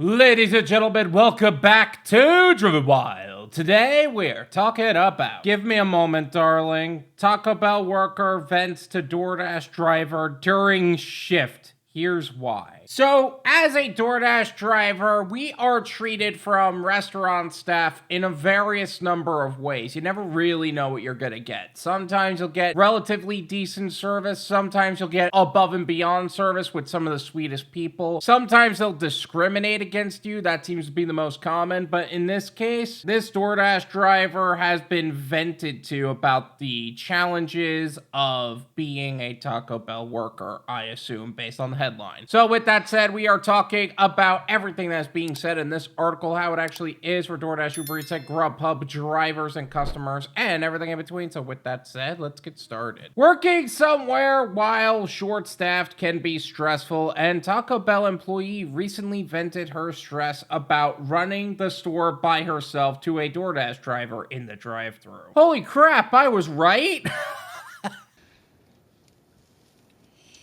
Ladies and gentlemen, welcome back to Driven Wyld. Today we're talking about, give me a moment, darling, Taco Bell worker vents to Doordash driver during shift. Here's why. So, as a Doordash driver, we are treated from restaurant staff in a various number of ways. You never really know what you're gonna get. Sometimes you'll get relatively decent service. Sometimes you'll get above and beyond service with some of the sweetest people. Sometimes they'll discriminate against you. That seems to be the most common. But in this case, this Doordash driver has been vented to about the challenges of being a Taco Bell worker, I assume, based on the headline. So with that said, we are talking about everything that's being said in this article, how it actually is for Doordash UberEats and Grubhub drivers and customers, and everything in between. So with that said, let's get started. Working somewhere while short-staffed can be stressful, and Taco Bell employee recently vented her stress about running the store by herself to a Doordash driver in the drive-thru. Holy crap, I was right?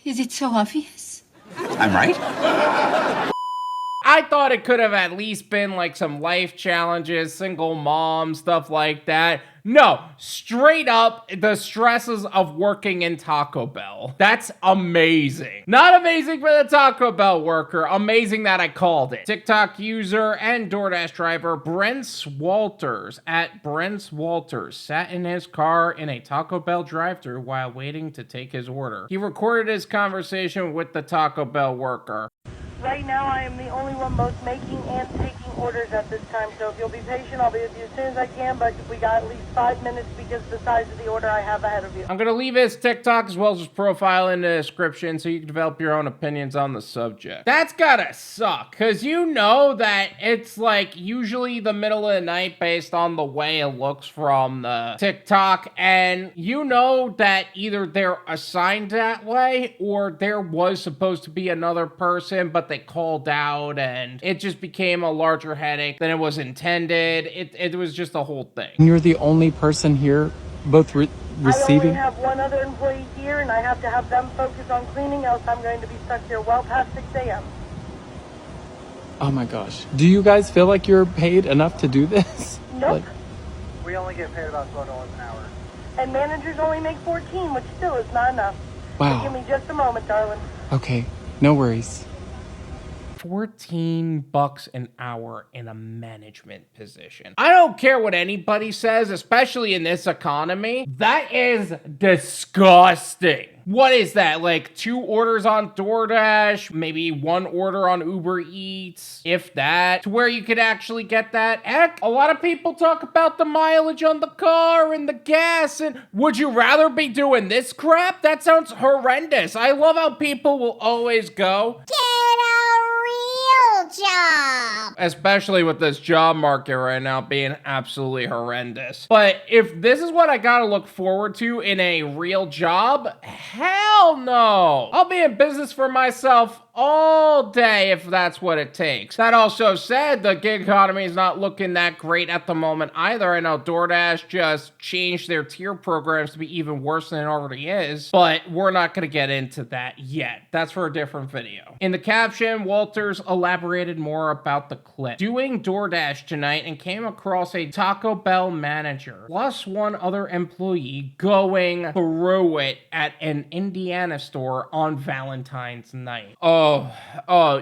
Is it so obvious? I'm right. I thought it could have at least been like some life challenges, single mom, stuff like that. No, straight up the stresses of working in Taco Bell. That's amazing. Not amazing for the Taco Bell worker. Amazing that I called it. TikTok user and Doordash driver Brencewalters at Brencewalters sat in his car in a Taco Bell drive-thru while waiting to take his order. He recorded his conversation with the Taco Bell worker. Right now, I am the only one both making and taking orders at this time, so if you'll be patient, I'll be with you as soon as I can, but we got at least 5 minutes because of the size of the order I have ahead of you. I'm going to leave his TikTok as well as his profile in the description so you can develop your own opinions on the subject. That's gotta suck, because you know that it's like usually the middle of the night based on the way it looks from the TikTok, and you know that either they're assigned that way or there was supposed to be another person, but they called out and it just became a larger headache than it was intended. It was just a whole thing. You're the only person here, both I receiving. only have one other employee here, and I have to have them focus on cleaning, else I'm going to be stuck here well past 6 a.m. Oh my gosh. Do you guys feel like you're paid enough to do this? Nope. We only get paid about $12 an hour. And managers only make 14, which still is not enough. Wow. So give me just a moment, darling. Okay, no worries. $14 an hour in a management position. I don't care what anybody says, especially in this economy. That is disgusting. What is that? Like 2 orders on Doordash, maybe 1 order on UberEats, if that, to where you could actually get that. Heck, a lot of people talk about the mileage on the car and the gas, and would you rather be doing this crap? That sounds horrendous. I love how people will always go, job. Especially with this job market right now being absolutely horrendous. But if this is what I gotta look forward to in a real job, hell no. I'll be in business for myself all day if that's what it takes. That also said, the gig economy is not looking that great at the moment either. I know DoorDash just changed their tier programs to be even worse than it already is, but we're not gonna get into that yet. That's for a different video. In the caption, Walters elaborated more about the clip. Doing DoorDash tonight and came across a Taco Bell manager plus one other employee going through it at an Indiana store on Valentine's night. Oh,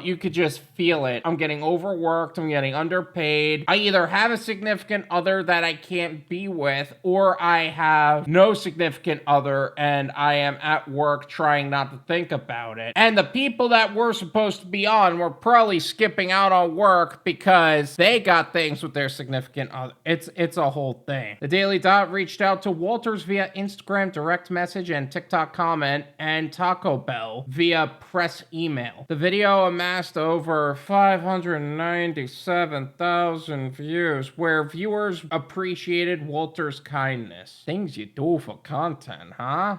you could just feel it. I'm getting overworked. I'm getting underpaid. I either have a significant other that I can't be with, or I have no significant other and I am at work trying not to think about it. And the people that we're supposed to be on were probably skipping out on work because they got things with their significant other. It's a whole thing. The Daily Dot reached out to Walters via Instagram direct message and TikTok comment, and Taco Bell via press email. The video amassed over 597,000 views, where viewers appreciated Walter's kindness. Things you do for content, huh?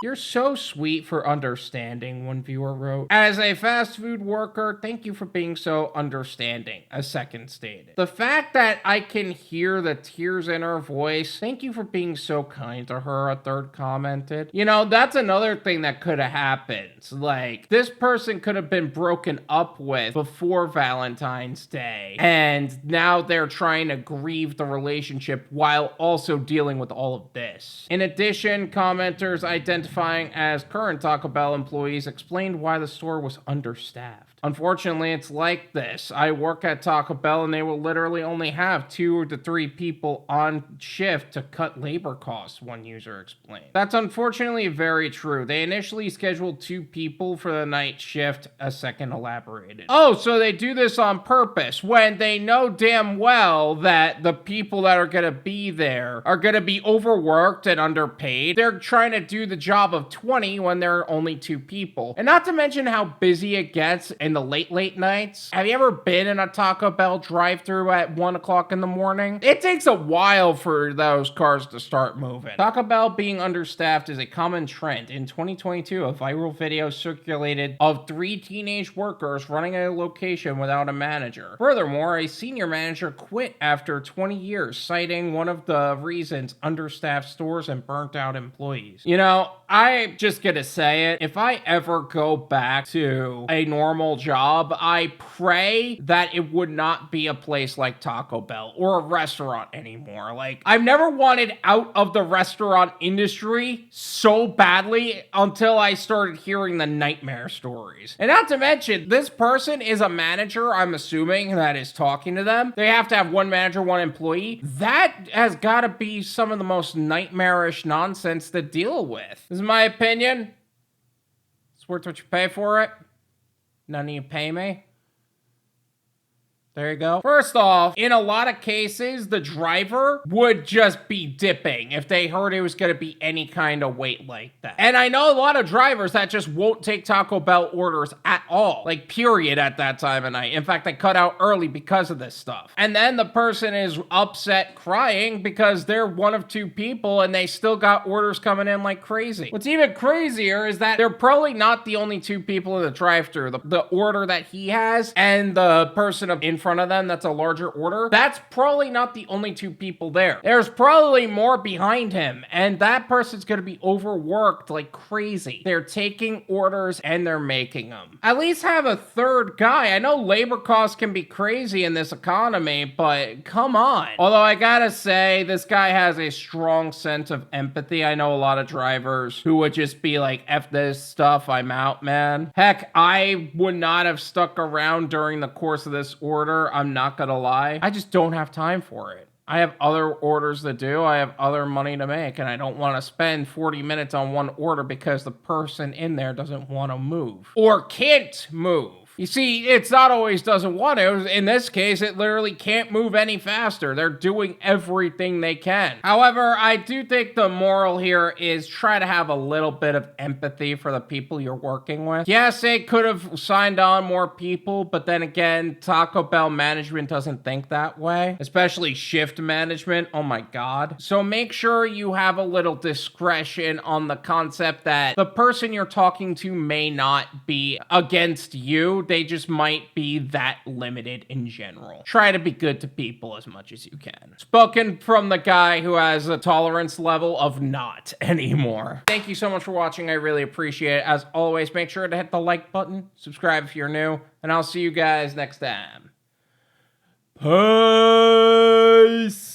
You're so sweet for understanding, one viewer wrote. As a fast food worker, thank you for being so understanding, a second stated. The fact that I can hear the tears in her voice, thank you for being so kind to her, a third commented. You know, that's another thing that could have happened. Like, this person could have been broken up with before Valentine's Day, and now they're trying to grieve the relationship while also dealing with all of this. In addition, commenters identifying as current Taco Bell employees explained why the store was understaffed. Unfortunately, it's like this. I work at Taco Bell and they will literally only have 2 to 3 people on shift to cut labor costs, one user explained. That's unfortunately very true. They initially scheduled 2 people for the night shift, a second elaborated. Oh, so they do this on purpose when they know damn well that the people that are gonna be there are gonna be overworked and underpaid. They're trying to do the job of 20 when there are only 2 people. And not to mention how busy it gets in the late nights. Have you ever been in a Taco Bell drive-thru at 1 o'clock in the morning? It takes a while for those cars to start moving. Taco Bell being understaffed is a common trend. In 2022, a viral video circulated of 3 teenage workers running a location without a manager. Furthermore, a senior manager quit after 20 years, citing one of the reasons understaffed stores and burnt out employees. You know, I'm just gonna say it. If I ever go back to a normal job, I pray that it would not be a place like Taco Bell or a restaurant anymore. Like, I've never wanted out of the restaurant industry so badly until I started hearing the nightmare stories. And not to mention, this person is a manager, I'm assuming, that is talking to them. They have to have 1 manager, 1 employee. That has got to be some of the most nightmarish nonsense to deal with. This is my opinion. It's worth what you pay for it. None of you pay me. There you go. First off, in a lot of cases, the driver would just be dipping if they heard it was going to be any kind of wait like that. And I know a lot of drivers that just won't take Taco Bell orders at all. Like, period, at that time of night. In fact, they cut out early because of this stuff. And then the person is upset crying because they're one of 2 people and they still got orders coming in like crazy. What's even crazier is that they're probably not the only 2 people in the drive-thru. The order that he has and the person in front of them that's a larger order, that's probably not the only 2 people there. There's probably more behind him, and that person's gonna be overworked like crazy. They're taking orders and they're making them. At least have a 3rd guy. I know labor costs can be crazy in this economy, but come on. Although I gotta say, this guy has a strong sense of empathy. I know a lot of drivers who would just be like, F this stuff, I'm out, man. Heck, I would not have stuck around during the course of this order. I'm not gonna lie. I just don't have time for it. I have other orders to do. I have other money to make, and I don't want to spend 40 minutes on one order because the person in there doesn't want to move or can't move. You see, it's not always doesn't want to. In this case, it literally can't move any faster. They're doing everything they can. However, I do think the moral here is try to have a little bit of empathy for the people you're working with. Yes, they could have signed on more people, but then again, Taco Bell management doesn't think that way, especially shift management. Oh my God. So make sure you have a little discretion on the concept that the person you're talking to may not be against you. They just might be that limited in general. Try to be good to people as much as you can. Spoken from the guy who has a tolerance level of not anymore. Thank you so much for watching. I really appreciate it. As always, make sure to hit the like button, subscribe if you're new, and I'll see you guys next time. Peace.